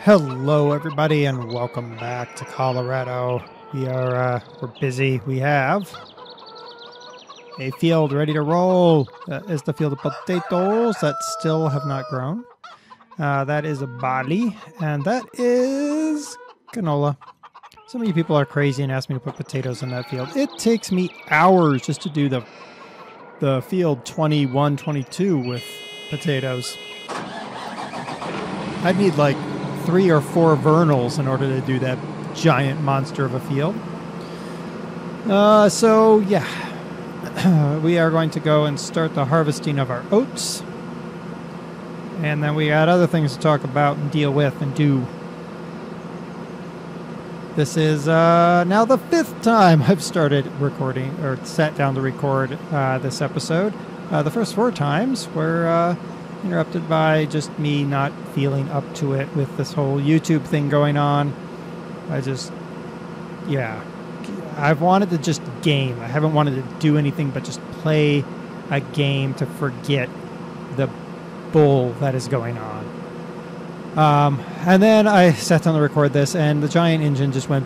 Hello, everybody, and welcome back to Colorado. We're busy. We have a field ready to roll. That is the field of potatoes that still have not grown. That is a barley, and that is canola. Some of you people are crazy and ask me to put potatoes in that field. It takes me hours just to do the field 21, 22 with potatoes. I'd need like 3 or 4 vernals in order to do that giant monster of a field. So yeah, we are going to go and start the harvesting of our oats. And then we got other things to talk about and deal with and do. This is now the 5th time I've started recording, or sat down to record this episode. The first 4 times were interrupted by just me not feeling up to it with this whole YouTube thing going on. I've wanted to just game. I haven't wanted to do anything but just play a game to forget the bull that is going on. And then I sat down to record this, and the giant engine just went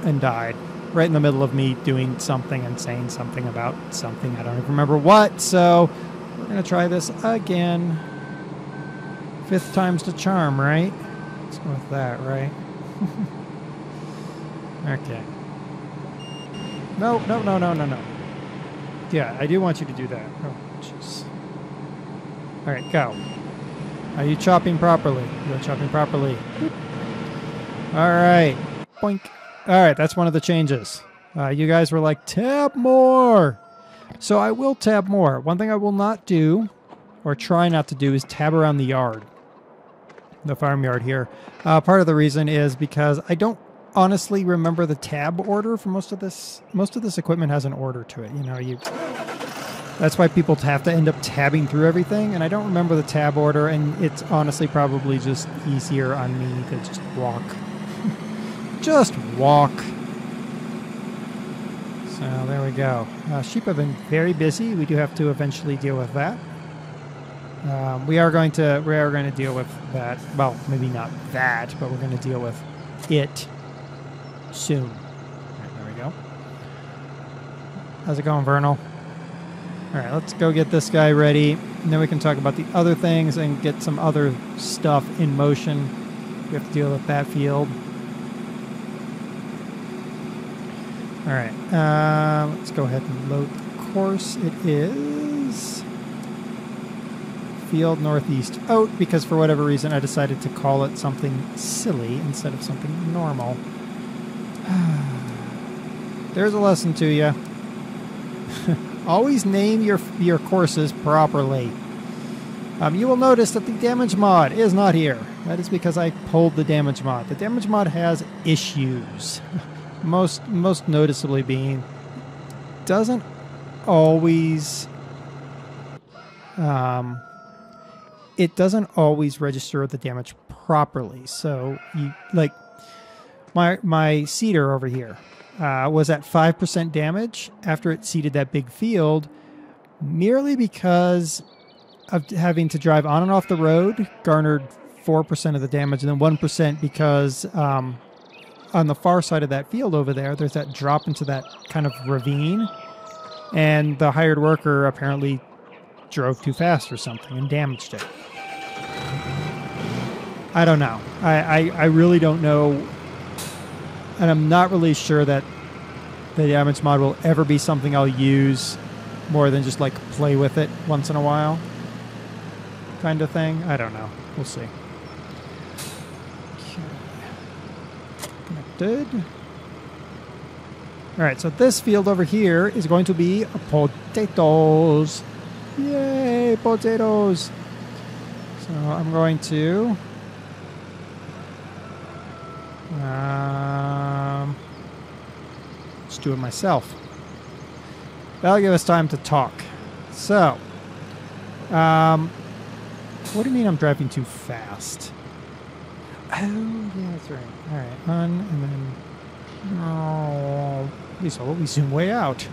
and died right in the middle of me doing something and saying something about something. I don't even remember what, so we're going to try this again. 5th time's the charm, right? Let's go with that, right? Okay. No. Yeah, I do want you to do that. Oh, jeez. All right, go. Are you chopping properly? You're chopping properly. All right. Boink. All right, that's one of the changes. You guys were like, tab more. So I will tab more. One thing I will not do, or try not to do, is tab around the yard. The farmyard here. Part of the reason is because I don't honestly remember the tab order for most of this. Most of this equipment has an order to it. You know, that's why people have to end up tabbing through everything, and I don't remember the tab order, and it's honestly probably just easier on me to just walk. Just walk. So there we go. Sheep have been very busy. We do have to eventually deal with that. We are going to deal with that. Well, maybe not that, but we're going to deal with it soon. All right, there we go. How's it going, Vernal? All right, let's go get this guy ready, and then we can talk about the other things and get some other stuff in motion. We have to deal with that field. All right, let's go ahead and load the course. It is field northeast oat, because for whatever reason I decided to call it something silly instead of something normal. There's a lesson to you. Always name your courses properly. You will notice that the damage mod is not here. That is because I pulled the damage mod. The damage mod has issues. Most noticeably being, doesn't always it doesn't always register the damage properly. So you like my seeder over here was at 5% damage after it seeded that big field, merely because of having to drive on and off the road, garnered 4% of the damage, and then 1% because on the far side of that field over there, there's that drop into that kind of ravine, and the hired worker apparently drove too fast or something and damaged it. I don't know. I really don't know. And I'm not really sure that the damage mod will ever be something I'll use more than just like play with it once in a while kind of thing. I don't know. We'll see. Okay. Connected. All right, so this field over here is going to be potatoes. Yay, potatoes. So I'm going to just do it myself. That'll give us time to talk. So, what do you mean I'm driving too fast? Oh, yeah, that's right. All right, on, and then, oh, at least we zoom way out.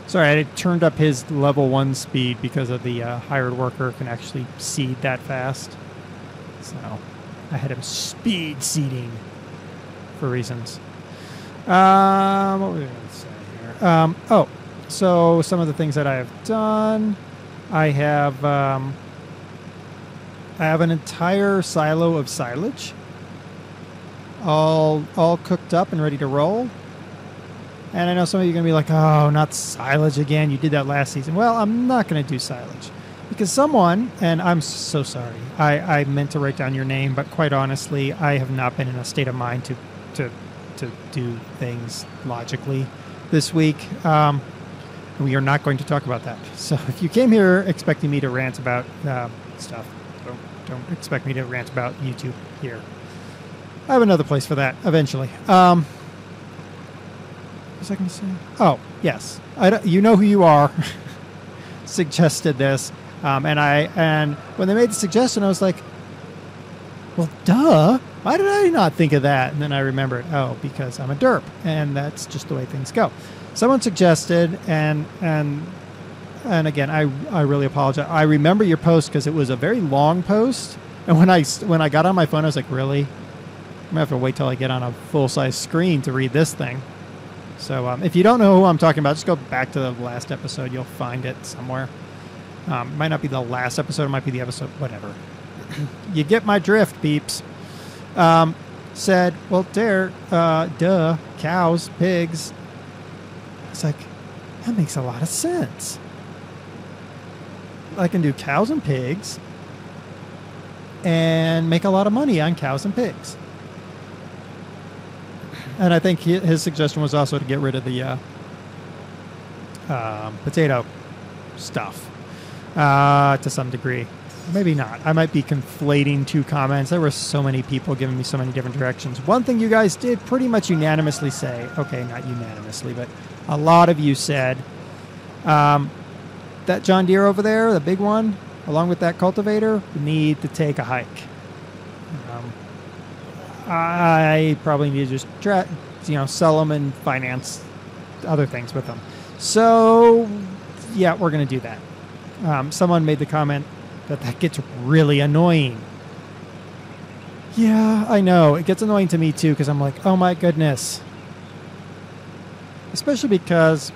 Sorry, I turned up his level 1 speed because of the hired worker can actually seed that fast. So, ahead of speed seeding for reasons. What were we going to say here? So some of the things that I have done, I have an entire silo of silage, all cooked up and ready to roll. And I know some of you are going to be like, oh, not silage again. You did that last season. Well, I'm not going to do silage because someone, and I'm so sorry, I meant to write down your name, but quite honestly, I have not been in a state of mind to do things logically this week. We are not going to talk about that. So if you came here expecting me to rant about stuff, don't expect me to rant about YouTube here. I have another place for that eventually. What was I going to say? Oh, yes. You know who you are. Suggested this. And when they made the suggestion, I was like, well, duh. Why did I not think of that? And then I remembered, oh, because I'm a derp. And that's just the way things go. Someone suggested, and again, I really apologize. I remember your post because it was a very long post. And when I got on my phone, I was like, really? I'm going to have to wait till I get on a full-size screen to read this thing. So if you don't know who I'm talking about, just go back to the last episode. You'll find it somewhere. It might not be the last episode. It might be the episode, whatever. You get my drift, peeps. Said, well, duh, cows, pigs. It's like, that makes a lot of sense. I can do cows and pigs and make a lot of money on cows and pigs. And I think his suggestion was also to get rid of the potato stuff to some degree. Maybe not. I might be conflating two comments. There were so many people giving me so many different directions. One thing you guys did pretty much unanimously say, okay, not unanimously, but a lot of you said, that John Deere over there, the big one, along with that cultivator, need to take a hike. I probably need to just sell them and finance other things with them. So, yeah, we're going to do that. Someone made the comment that gets really annoying. Yeah, I know. It gets annoying to me, too, because I'm like, oh, my goodness. Especially because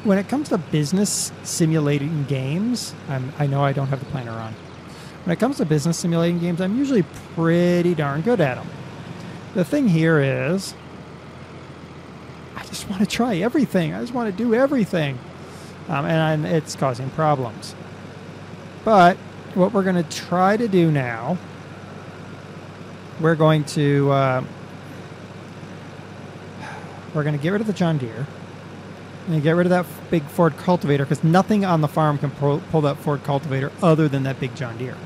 when it comes to business simulating games, I know I don't have the planner on. When it comes to business simulating games, I'm usually pretty darn good at them. The thing here is, I just want to try everything. I just want to do everything. And it's causing problems. But what we're going to try to do now, we're going to get rid of the John Deere and get rid of that big Ford cultivator because nothing on the farm can pull that Ford cultivator other than that big John Deere.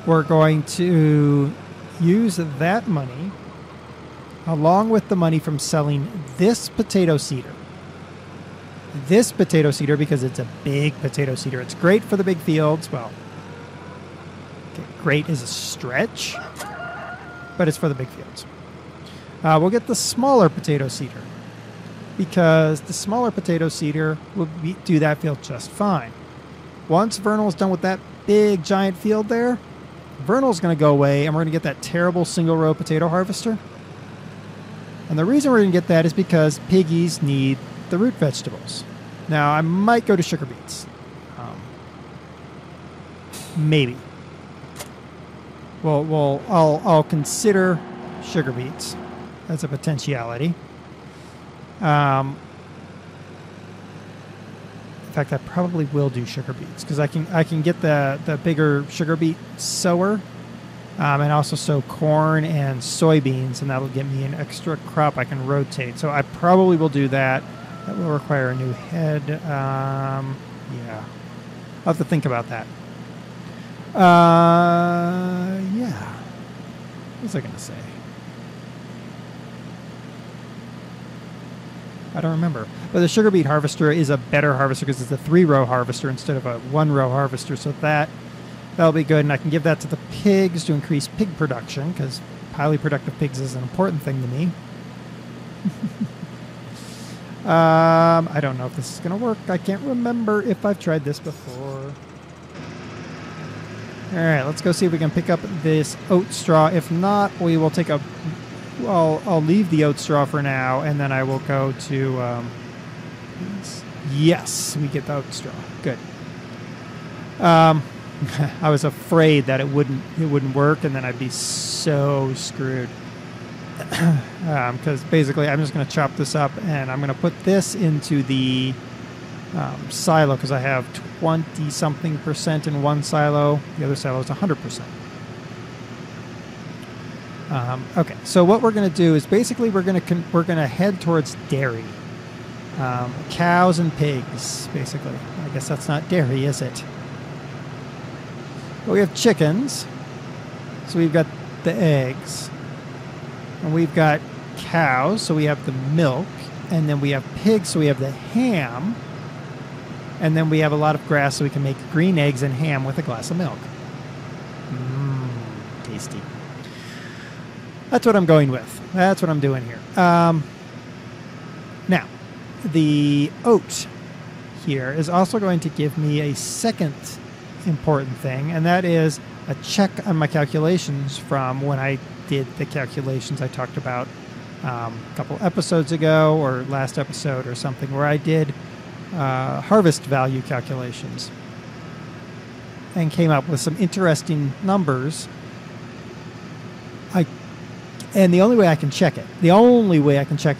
We're going to use that money along with the money from selling this potato seeder. This potato seeder because it's a big potato seeder. It's great for the big fields. Well, okay, great is a stretch, but it's for the big fields. We'll get the smaller potato seeder because the smaller potato seeder will do that field just fine. Once Vernal's done with that big giant field there, Vernal's going to go away and we're going to get that terrible single row potato harvester. And the reason we're going to get that is because piggies need the root vegetables. Now, I might go to sugar beets. Maybe. Well, I'll consider sugar beets. That's a potentiality. In fact, I probably will do sugar beets because I can get the bigger sugar beet sower and also sow corn and soybeans, and that'll get me an extra crop I can rotate. So I probably will do that. That will require a new head. Yeah, I'll have to think about that. Yeah. What was I going to say? I don't remember. But the sugar beet harvester is a better harvester because it's a 3-row harvester instead of a 1-row harvester. So that'll be good. And I can give that to the pigs to increase pig production because highly productive pigs is an important thing to me. I don't know if this is going to work. I can't remember if I've tried this before. All right, let's go see if we can pick up this oat straw. If not, we will take a... Well, I'll leave the oat straw for now, and then I will go to... yes, we get the oat straw. Good. I was afraid that it wouldn't work, and then I'd be so screwed. Because basically, I'm just going to chop this up, and I'm going to put this into the silo, because I have 20-something% in one silo. The other silo is 100%. Okay, so what we're going to do is basically we're going to head towards dairy, cows and pigs. Basically, I guess that's not dairy, is it? But we have chickens, so we've got the eggs, and we've got cows, so we have the milk, and then we have pigs, so we have the ham, and then we have a lot of grass, so we can make green eggs and ham with a glass of milk. Tasty. That's what I'm going with. That's what I'm doing here. Now, the oat here is also going to give me a second important thing, and that is a check on my calculations from when I did the calculations I talked about a couple episodes ago, or last episode or something, where I did harvest value calculations and came up with some interesting numbers. And the only way I can check it,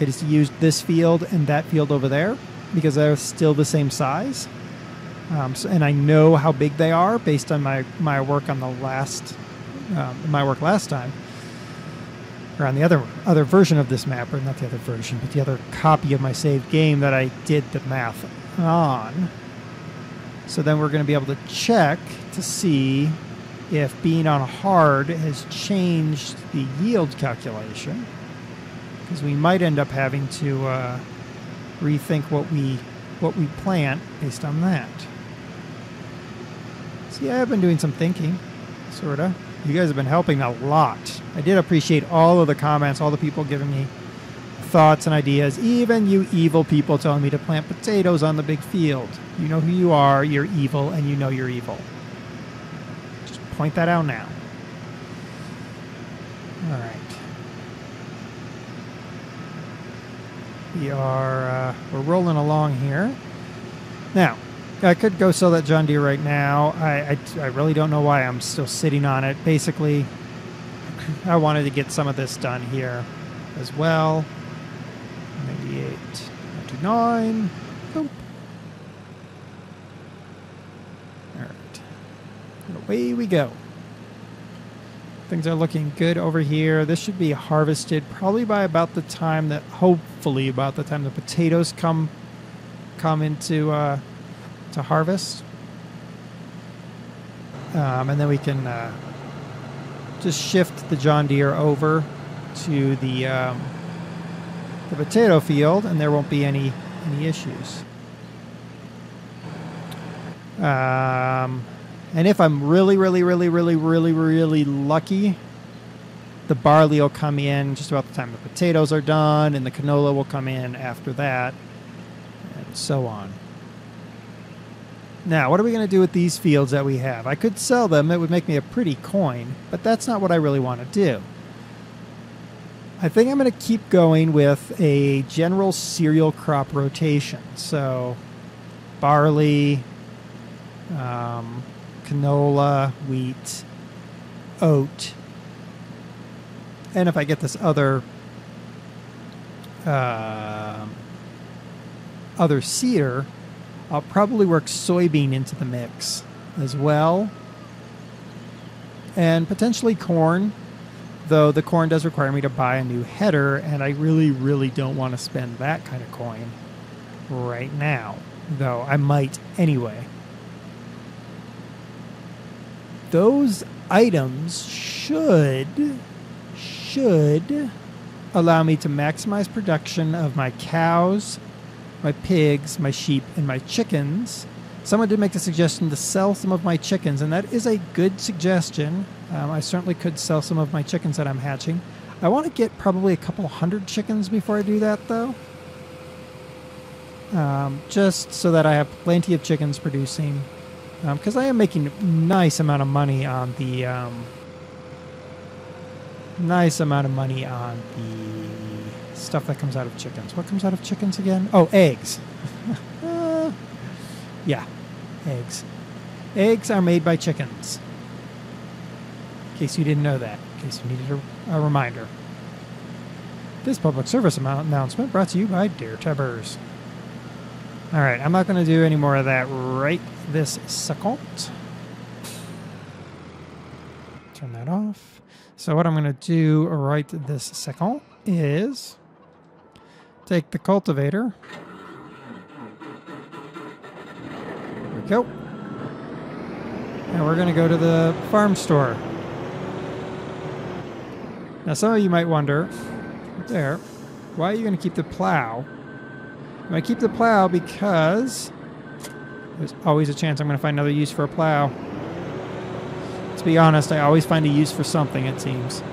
is to use this field and that field over there, because they're still the same size. And I know how big they are based on my work on the last time, or on the other version of this map, or not the other version, but the other copy of my saved game that I did the math on. So then we're going to be able to check to see if being on hard has changed the yield calculation, because we might end up having to rethink what we plant based on that. See, I've been doing some thinking, sorta. You guys have been helping a lot. I did appreciate all of the comments, all the people giving me thoughts and ideas, even you evil people telling me to plant potatoes on the big field. You know who you are, you're evil, and you know you're evil. Just point that out now. All right. We're rolling along here. Now, I could go sell that John Deere right now. I really don't know why I'm still sitting on it. Basically, I wanted to get some of this done here as well. 98, 99. Boop. All right. And away we go. Things are looking good over here. This should be harvested probably by about the time that, hopefully about the time the potatoes come into to harvest. And then we can just shift the John Deere over to the potato field, and there won't be any issues. And if I'm really lucky, the barley will come in just about the time the potatoes are done, and the canola will come in after that, and so on. Now, what are we going to do with these fields that we have? I could sell them. It would make me a pretty coin, but that's not what I really want to do. I think I'm going to keep going with a general cereal crop rotation. So, barley, canola, wheat, oat, and if I get this other seeder, I'll probably work soybean into the mix as well, and potentially corn, though the corn does require me to buy a new header, and I really don't want to spend that kind of coin right now, though I might anyway. Those items should allow me to maximize production of my cows, my pigs, my sheep, and my chickens. Someone did make the suggestion to sell some of my chickens, and that is a good suggestion. I certainly could sell some of my chickens that I'm hatching. I want to get probably a couple hundred chickens before I do that, though. Just so that I have plenty of chickens producing Because I am making a nice amount of money on the stuff that comes out of chickens. What comes out of chickens again? Oh, eggs. Yeah, eggs. Eggs are made by chickens. In case you didn't know that. In case you needed a reminder. This public service announcement brought to you by DerTebbers. Alright, I'm not going to do any more of that right this second. Turn that off. So what I'm going to do right this second is take the cultivator. There we go. And we're going to go to the farm store. Now some of you might wonder, there, why are you going to keep the plow? I'm going to keep the plow because there's always a chance I'm going to find another use for a plow. To be honest, I always find a use for something, it seems.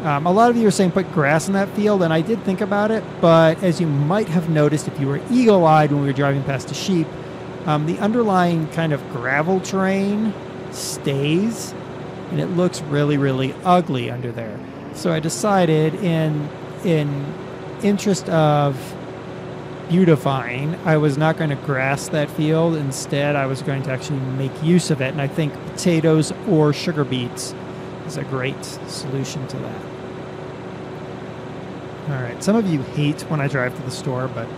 A lot of you are saying put grass in that field, and I did think about it, but as you might have noticed if you were eagle-eyed when we were driving past the sheep, the underlying kind of gravel terrain stays, and it looks really, really ugly under there. So I decided in interest of beautifying, I was not going to grass that field. Instead, I was going to actually make use of it, and I think potatoes or sugar beets is a great solution to that. All right, some of you hate when I drive to the store, but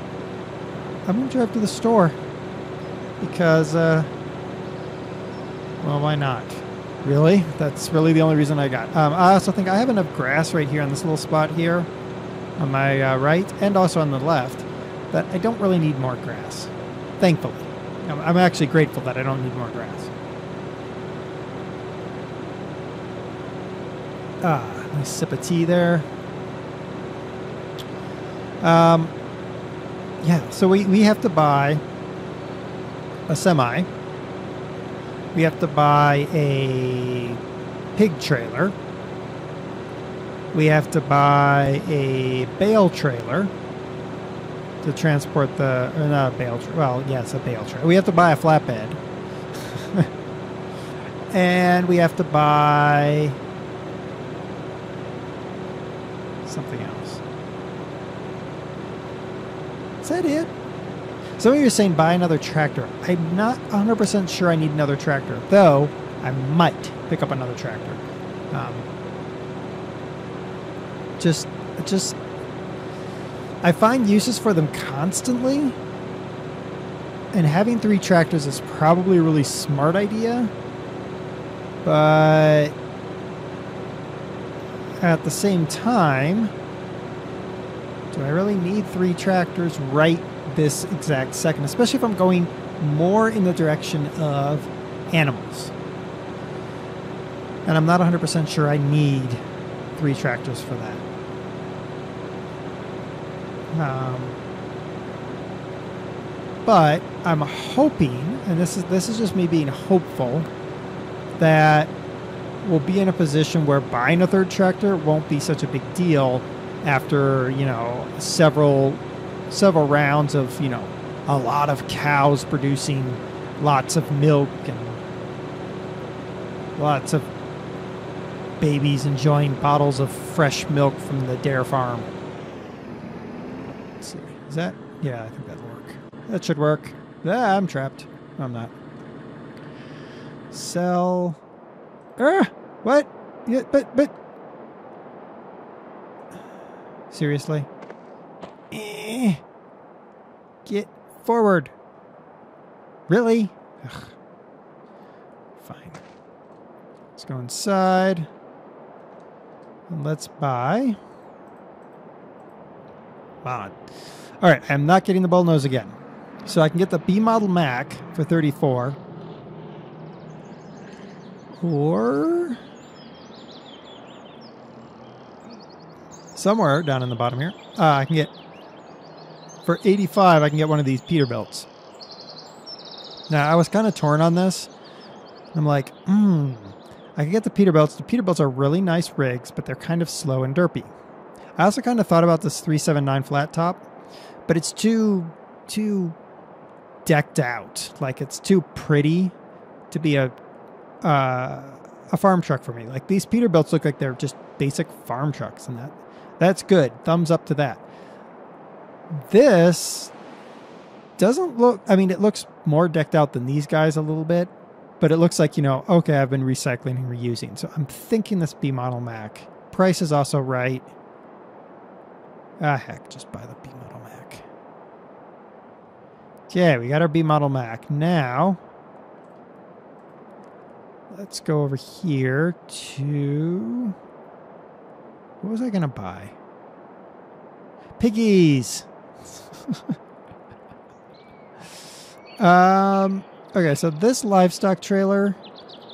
I'm going to drive to the store because, well, why not? Really? That's really the only reason I got. I also think I have enough grass right here on this little spot here on my right and also on the left that I don't really need more grass. Thankfully. I'm actually grateful that I don't need more grass. Nice sip of tea there. Yeah, so we have to buy a semi. We have to buy a pig trailer. We have to buy a bale trailer to transport the, or not a bale trailer, well, yes, a bale trailer. We have to buy a flatbed. And we have to buy something else. Is that it? Some of you are saying buy another tractor. I'm not 100% sure I need another tractor, though I might pick up another tractor. I find uses for them constantly, and having 3 tractors is probably a really smart idea, but at the same time, do I really need 3 tractors right this exact second, especially if I'm going more in the direction of animals? And I'm not 100% sure I need 3 tractors for that. But I'm hoping, and this is just me being hopeful, that we'll be in a position where buying a 3rd tractor won't be such a big deal after, you know, several rounds of, you know, a lot of cows producing lots of milk and lots of babies enjoying bottles of fresh milk from the dairy farm. Let's see. Is that? Yeah, I think that'll work. That should work. Ah, I'm trapped. No, I'm not. Sell. What? Yeah, but. Seriously? Get forward. Really? Ugh. Fine. Let's go inside. And let's buy. Wow. All right, I'm not getting the bullnose again. So I can get the B model Mac for 34. Or somewhere down in the bottom here, I can get, for 85, I can get one of these Peterbilts. Now, I was kind of torn on this. I'm like, I can get the Peterbilts. The Peterbilts are really nice rigs, but they're kind of slow and derpy. I also kind of thought about this 379 flat top, but it's too decked out. Like it's too pretty to be a farm truck for me. Like these Peterbilts look like they're just basic farm trucks, and that's good. Thumbs up to that. This doesn't look, I mean, it looks more decked out than these guys a little bit, but it looks like, you know, okay, I've been recycling and reusing. So I'm thinking this B model Mac. Price is also right. Ah, heck, just buy the B model Mac. Okay, we got our B model Mac. Now, let's go over here to, what was I going to buy? Piggies. Okay, so this livestock trailer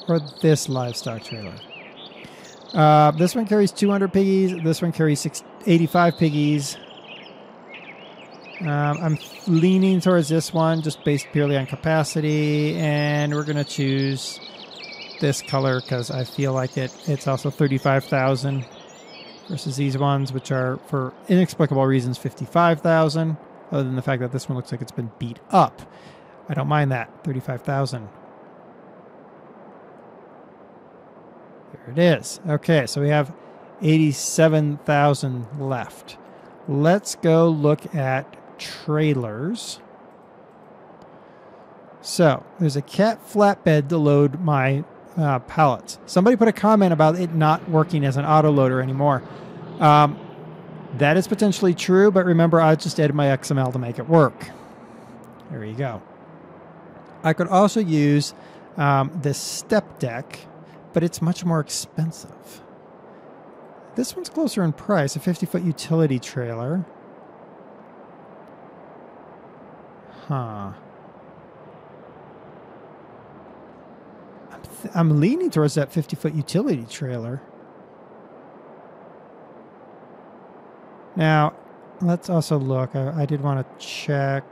or this livestock trailer. This one carries 200 piggies. This one carries 85 piggies. I'm leaning towards this one just based purely on capacity, and we're going to choose this color because I feel like it's also 35,000 versus these ones, which are, for inexplicable reasons, 55,000, other than the fact that this one looks like it's been beat up. I don't mind that. 35,000. There it is. Okay, so we have 87,000 left. Let's go look at trailers. So, there's a cat flatbed to load my pallets. Somebody put a comment about it not working as an autoloader anymore. That is potentially true, but remember, I just added my XML to make it work. There you go. I could also use this step deck, but it's much more expensive. This one's closer in price, a 50-foot utility trailer. Huh. I'm leaning towards that 50-foot utility trailer. Now, let's also look. I did want to check.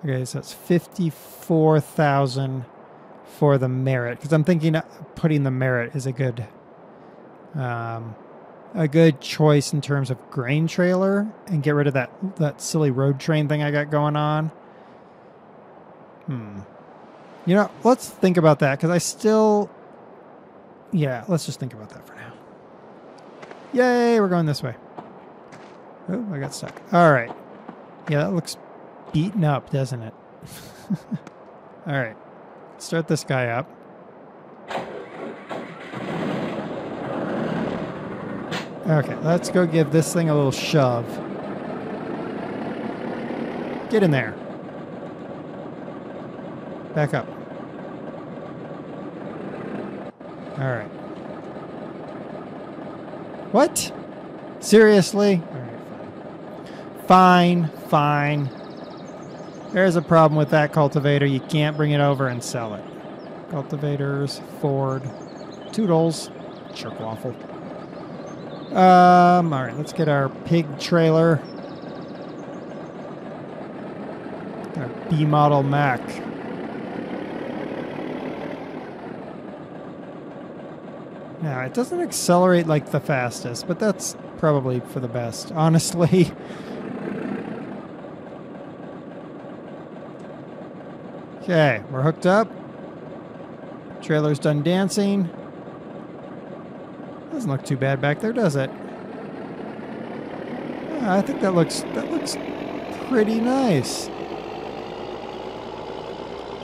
Okay, so it's 54,000 for the Merit, because I'm thinking putting the Merit is a good choice in terms of grain trailer and get rid of that silly road train thing I got going on. You know, let's think about that, because I still... Yeah, let's just think about that for now. Yay, we're going this way. Oh, I got stuck. All right. Yeah, that looks beaten up, doesn't it? All right. Start this guy up. Okay, let's go give this thing a little shove. Get in there. Back up. All right. What? Seriously? All right, fine. Fine. There's a problem with that cultivator. You can't bring it over and sell it. Cultivators, Ford, Toodles, Jerk Waffle. All right, let's get our pig trailer. Our B model Mac. Now, it doesn't accelerate like the fastest, but that's probably for the best, honestly. Okay, we're hooked up. Trailer's done dancing. Doesn't look too bad back there, does it? Yeah, I think that looks pretty nice.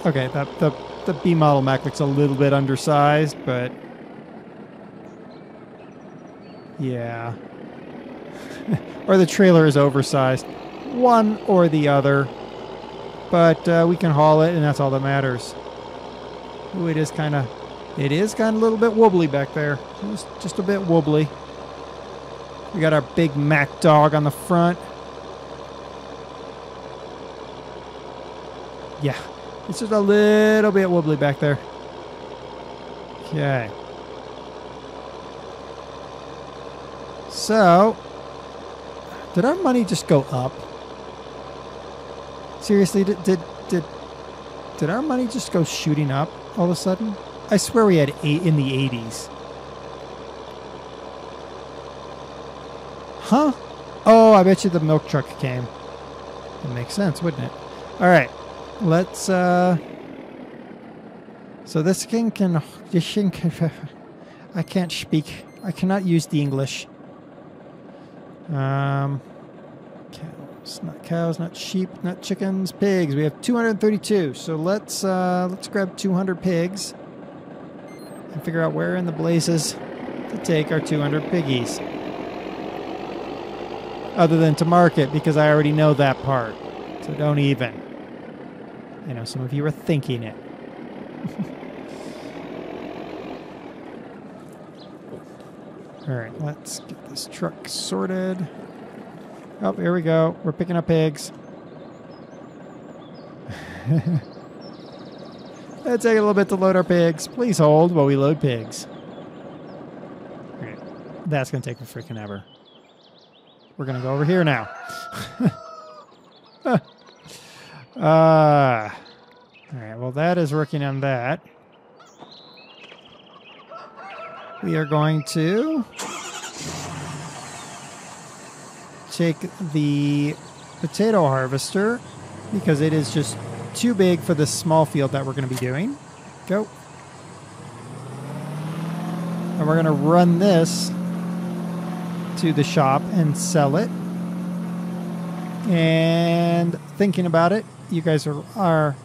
Okay, the B model Mac looks a little bit undersized, but yeah. Or the trailer is oversized. One or the other. But we can haul it, and that's all that matters. Ooh, it is kind of a little bit wobbly back there. Just a bit wobbly. We got our big Mac dog on the front. Yeah, it's just a little bit wobbly back there. Okay. So, did our money just go up? Seriously, did our money just go shooting up all of a sudden? I swear we had 8 in the 80s. Huh? Oh, I bet you the milk truck came. It makes sense, wouldn't it? All right. let's, so this thing can, I can't speak. I cannot use the English. Cows, not sheep, not chickens, pigs. We have 232. So let's grab 200 pigs and figure out where in the blazes to take our 200 piggies. Other than to market, because I already know that part. So don't even. I know some of you are thinking it. Alright, let's get this truck sorted. Oh, here we go. We're picking up pigs. It'll take a little bit to load our pigs. Please hold while we load pigs. Okay. That's going to take a freaking ever. We're going to go over here now. Alright, well that is working on that. We are going to take the potato harvester because it is just too big for this small field that we're going to be doing. Go. And we're going to run this to the shop and sell it. And thinking about it, you guys are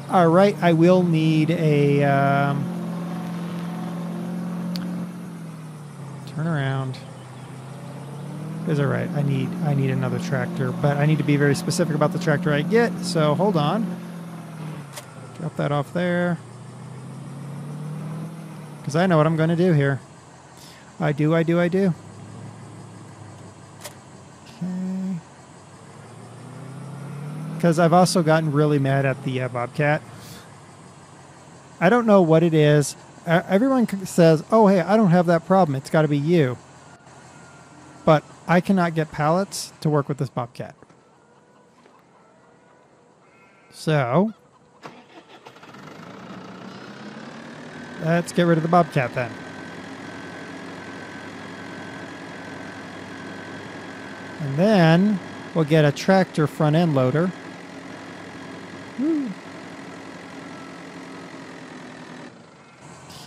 right. I will need a turn around. You guys are right. I need another tractor, but I need to be very specific about the tractor I get. So hold on. Drop that off there. Because I know what I'm going to do here. I do. Okay. Because I've also gotten really mad at the Bobcat. I don't know what it is. Everyone says, oh, hey, I don't have that problem. It's got to be you. But I cannot get pallets to work with this Bobcat. So, let's get rid of the Bobcat then. And then we'll get a tractor front end loader. Woo.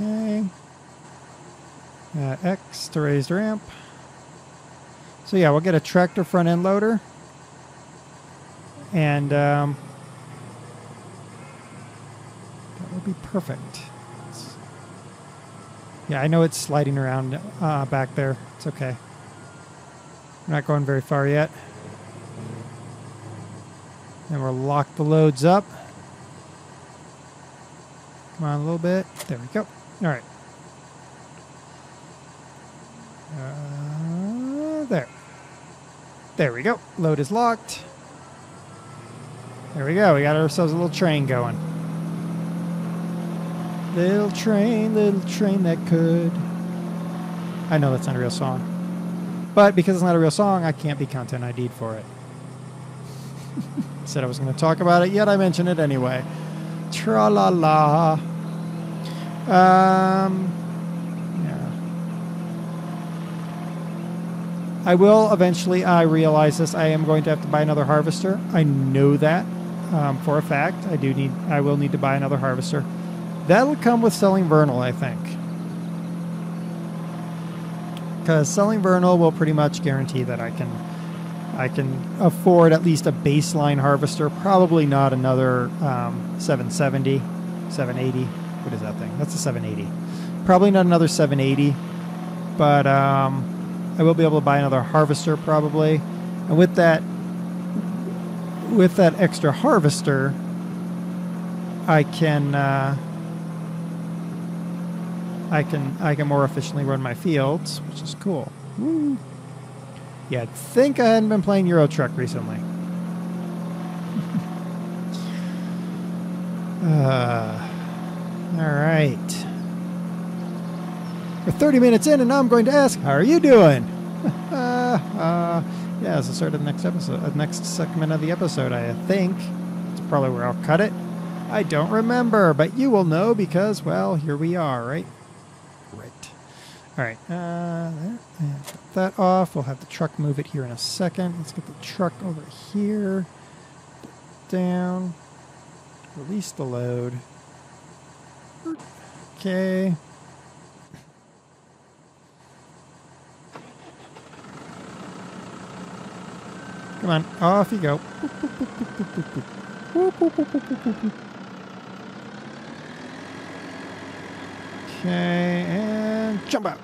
Okay. X to raised ramp. So yeah, we'll get a tractor front end loader. And that will be perfect. Yeah, I know it's sliding around back there. It's okay. We're not going very far yet. And we'll lock the loads up. Come on a little bit. There we go. All right. There. There we go. Load is locked. There we go. We got ourselves a little train going. Little train that could. I know that's not a real song. But because it's not a real song, I can't be content ID'd for it. Said I was going to talk about it, yet I mentioned it anyway. Tra-la-la. Yeah. I will eventually, I realize this, I am going to have to buy another harvester. I know that for a fact. I will need to buy another harvester. That'll come with selling Vernal, I think. Because selling Vernal will pretty much guarantee that I can afford at least a baseline harvester. Probably not another 770, 780. What is that thing? That's a 780. Probably not another 780. But I will be able to buy another harvester probably. And with that extra harvester, I can more efficiently run my fields, which is cool. Woo. Yeah, I think I hadn't been playing Euro Truck recently. All right. We're 30 minutes in, and now I'm going to ask, how are you doing? Yeah, it's the start of the next episode, next segment of the episode, I think. It's probably where I'll cut it. I don't remember, but you will know because, well, here we are, right? Right. All right. There. Cut that off. We'll have the truck move it here in a second. Let's get the truck over here. down. Release the load. Okay. Come on, off you go. Okay, and jump out.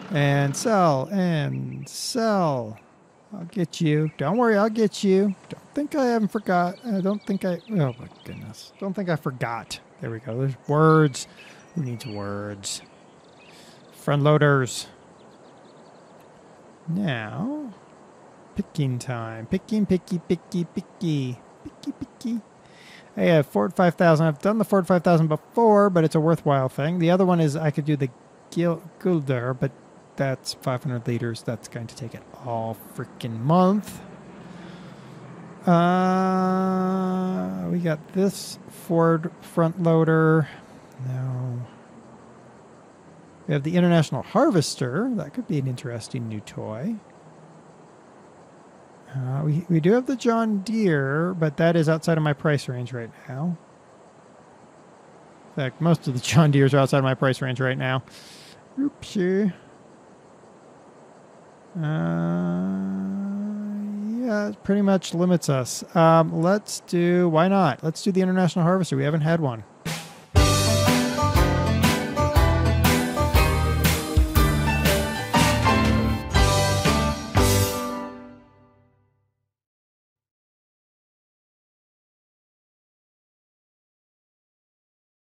And sell, and sell. I'll get you. Don't worry, I'll get you. Don't think I haven't forgot. I don't think I... Oh, my goodness. Don't think I forgot. There we go. There's words. Who needs words? Front loaders. Now, picking time. Picking, picky, picky, picky. Picky, picky. I have Ford 5000. I've done the Ford 5000 before, but it's a worthwhile thing. The other one is I could do the Gilder, but that's 500 liters. That's going to take it all freaking month. We got this Ford front loader. No. We have the International Harvester. That could be an interesting new toy. We do have the John Deere, but that is outside of my price range right now. In fact, most of the John Deeres are outside of my price range right now. Oopsie. Yeah, it pretty much limits us. Let's do... Why not? Let's do the International Harvester. We haven't had one.